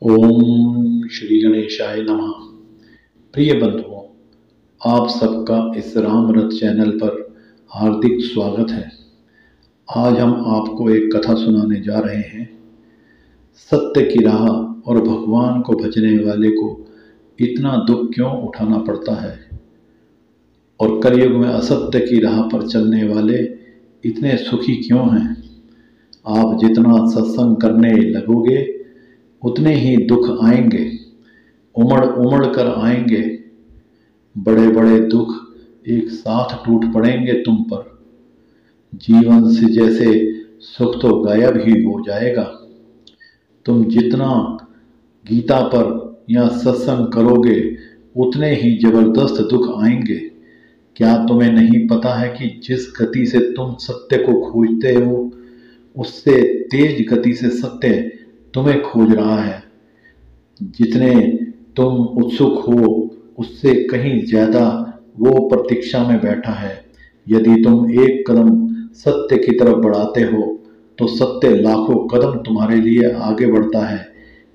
ओम श्री गणेशाय नमः। प्रिय बंधुओं, आप सबका इस राम रथ चैनल पर हार्दिक स्वागत है। आज हम आपको एक कथा सुनाने जा रहे हैं। सत्य की राह और भगवान को भजने वाले को इतना दुख क्यों उठाना पड़ता है, और कलयुग में असत्य की राह पर चलने वाले इतने सुखी क्यों हैं। आप जितना सत्संग करने लगोगे उतने ही दुख आएंगे, उमड़ उमड़ कर आएंगे। बड़े बड़े दुख एक साथ टूट पड़ेंगे तुम पर। जीवन से जैसे सुख तो गायब ही हो जाएगा। तुम जितना गीता पर या सत्संग करोगे उतने ही जबरदस्त दुख आएंगे। क्या तुम्हें नहीं पता है कि जिस गति से तुम सत्य को खोजते हो उससे तेज गति से सत्य तुम्हें खोज रहा है। जितने तुम उत्सुक हो उससे कहीं ज्यादा वो प्रतीक्षा में बैठा है। यदि तुम एक कदम सत्य की तरफ बढ़ाते हो तो सत्य लाखों कदम तुम्हारे लिए आगे बढ़ता है।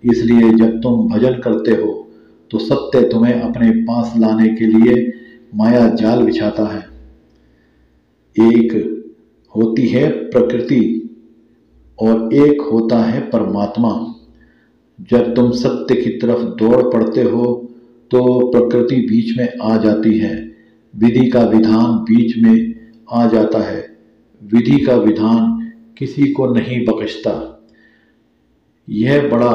इसलिए जब तुम भजन करते हो तो सत्य तुम्हें अपने पास लाने के लिए माया जाल बिछाता है। एक होती है प्रकृति और एक होता है परमात्मा। जब तुम सत्य की तरफ दौड़ पड़ते हो तो प्रकृति बीच में आ जाती है, विधि का विधान बीच में आ जाता है। विधि का विधान किसी को नहीं बख्शता। यह बड़ा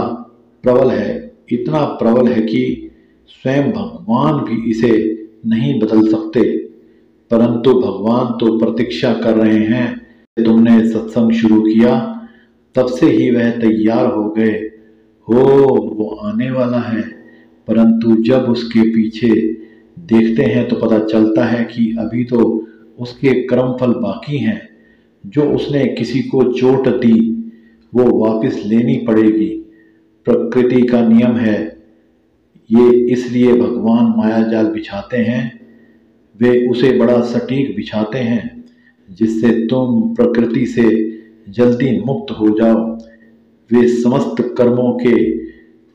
प्रबल है, इतना प्रबल है कि स्वयं भगवान भी इसे नहीं बदल सकते। परंतु भगवान तो प्रतीक्षा कर रहे हैं। तुमने सत्संग शुरू किया तब से ही वह तैयार हो गए हो, वो आने वाला है। परंतु जब उसके पीछे देखते हैं तो पता चलता है कि अभी तो उसके कर्मफल बाकी हैं। जो उसने किसी को चोट दी वो वापस लेनी पड़ेगी। प्रकृति का नियम है ये, इसलिए भगवान माया जाल बिछाते हैं। वे उसे बड़ा सटीक बिछाते हैं जिससे तुम प्रकृति से जल्दी मुक्त हो जाओ। वे समस्त कर्मों के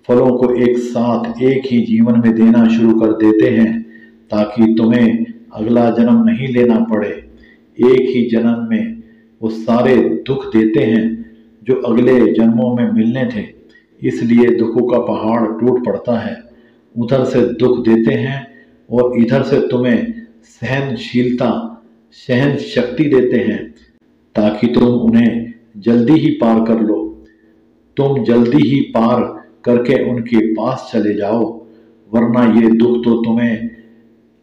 फलों को एक साथ एक ही जीवन में देना शुरू कर देते हैं ताकि तुम्हें अगला जन्म नहीं लेना पड़े। एक ही जन्म में वो सारे दुख देते हैं जो अगले जन्मों में मिलने थे। इसलिए दुखों का पहाड़ टूट पड़ता है। उधर से दुख देते हैं और इधर से तुम्हें सहनशीलता सहन शक्ति देते हैं ताकि तुम उन्हें जल्दी ही पार कर लो। तुम जल्दी ही पार करके उनके पास चले जाओ, वरना ये दुख तो तुम्हें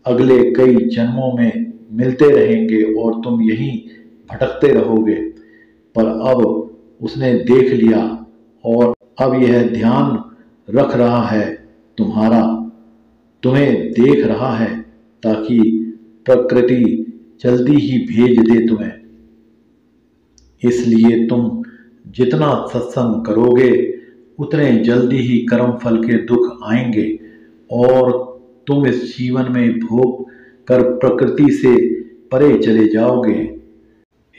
अगले कई जन्मों में मिलते रहेंगे और तुम यहीं भटकते रहोगे। पर अब उसने देख लिया और अब यह ध्यान रख रहा है तुम्हें देख रहा है ताकि प्रकृति जल्दी ही भेज दे तुम्हें। इसलिए तुम जितना सत्संग करोगे उतने जल्दी ही कर्म फल के दुख आएंगे और तुम इस जीवन में भोग कर प्रकृति से परे चले जाओगे।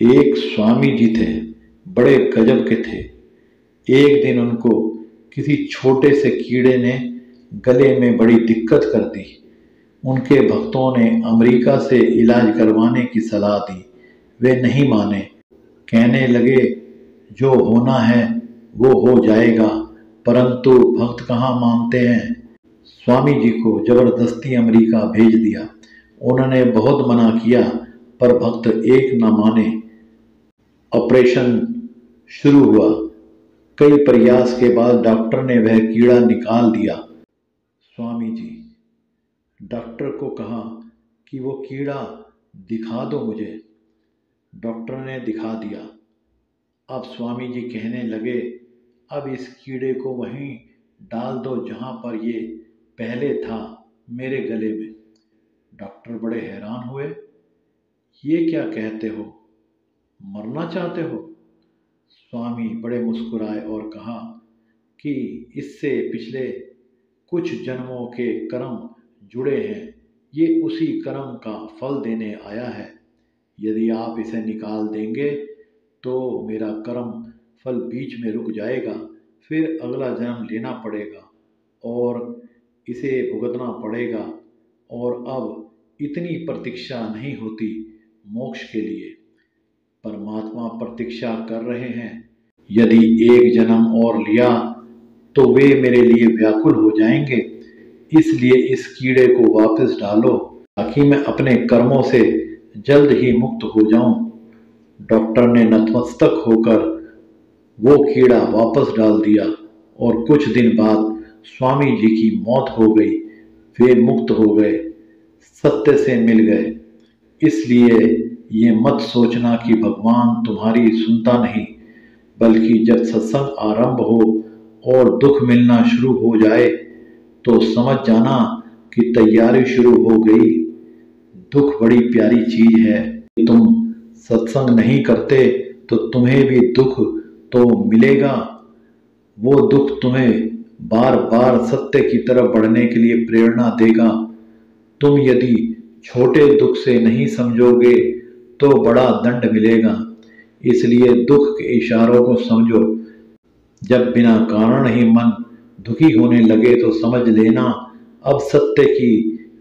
एक स्वामी जी थे, बड़े गजब के थे। एक दिन उनको किसी छोटे से कीड़े ने गले में बड़ी दिक्कत कर दी। उनके भक्तों ने अमेरिका से इलाज करवाने की सलाह दी। वे नहीं माने, कहने लगे जो होना है वो हो जाएगा। परंतु भक्त कहाँ मानते हैं। स्वामी जी को जबरदस्ती अमेरिका भेज दिया। उन्होंने बहुत मना किया पर भक्त एक न माने। ऑपरेशन शुरू हुआ। कई प्रयास के बाद डॉक्टर ने वह कीड़ा निकाल दिया। स्वामी जी डॉक्टर को कहा कि वो कीड़ा दिखा दो मुझे। डॉक्टर ने दिखा दिया। अब स्वामी जी कहने लगे अब इस कीड़े को वहीं डाल दो जहां पर ये पहले था, मेरे गले में। डॉक्टर बड़े हैरान हुए, ये क्या कहते हो, मरना चाहते हो। स्वामी बड़े मुस्कुराए और कहा कि इससे पिछले कुछ जन्मों के कर्म जुड़े हैं, ये उसी कर्म का फल देने आया है। यदि आप इसे निकाल देंगे तो मेरा कर्म फल बीच में रुक जाएगा, फिर अगला जन्म लेना पड़ेगा और इसे भुगतना पड़ेगा, और अब इतनी प्रतीक्षा नहीं होती मोक्ष के लिए। परमात्मा प्रतीक्षा कर रहे हैं। यदि एक जन्म और लिया तो वे मेरे लिए व्याकुल हो जाएंगे, इसलिए इस कीड़े को वापस डालो ताकि मैं अपने कर्मों से जल्द ही मुक्त हो जाऊं। डॉक्टर ने नतमस्तक होकर वो कीड़ा वापस डाल दिया और कुछ दिन बाद स्वामी जी की मौत हो गई। वे मुक्त हो गए, सत्य से मिल गए। इसलिए ये मत सोचना कि भगवान तुम्हारी सुनता नहीं, बल्कि जब सत्संग आरंभ हो और दुख मिलना शुरू हो जाए तो समझ जाना कि तैयारी शुरू हो गई। दुख बड़ी प्यारी चीज है। तुम सत्संग नहीं करते तो तुम्हें भी दुख तो मिलेगा। वो दुख तुम्हें बार बार सत्य की तरफ बढ़ने के लिए प्रेरणा देगा। तुम यदि छोटे दुख से नहीं समझोगे तो बड़ा दंड मिलेगा। इसलिए दुख के इशारों को समझो। जब बिना कारण ही मन दुखी होने लगे तो समझ लेना अब सत्य की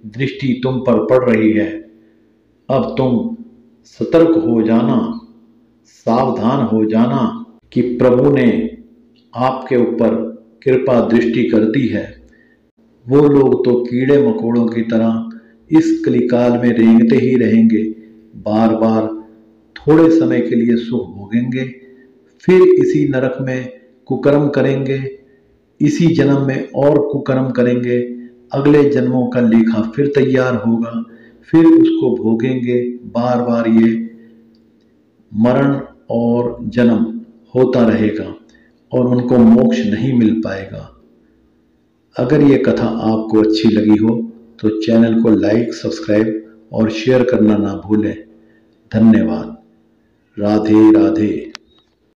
दृष्टि तुम पर पड़ रही है। अब तुम सतर्क हो जाना, सावधान हो जाना कि प्रभु ने आपके ऊपर कृपा दृष्टि कर दी है। वो लोग तो कीड़े मकोड़ों की तरह इस कलिकाल में रेंगते ही रहेंगे, बार बार थोड़े समय के लिए सुख भोगेंगे, फिर इसी नरक में कुकर्म करेंगे, इसी जन्म में और कुकर्म करेंगे। अगले जन्मों का लेखा फिर तैयार होगा, फिर उसको भोगेंगे। बार बार ये मरण और जन्म होता रहेगा और उनको मोक्ष नहीं मिल पाएगा। अगर ये कथा आपको अच्छी लगी हो तो चैनल को लाइक, सब्सक्राइब और शेयर करना ना भूलें। धन्यवाद। राधे राधे।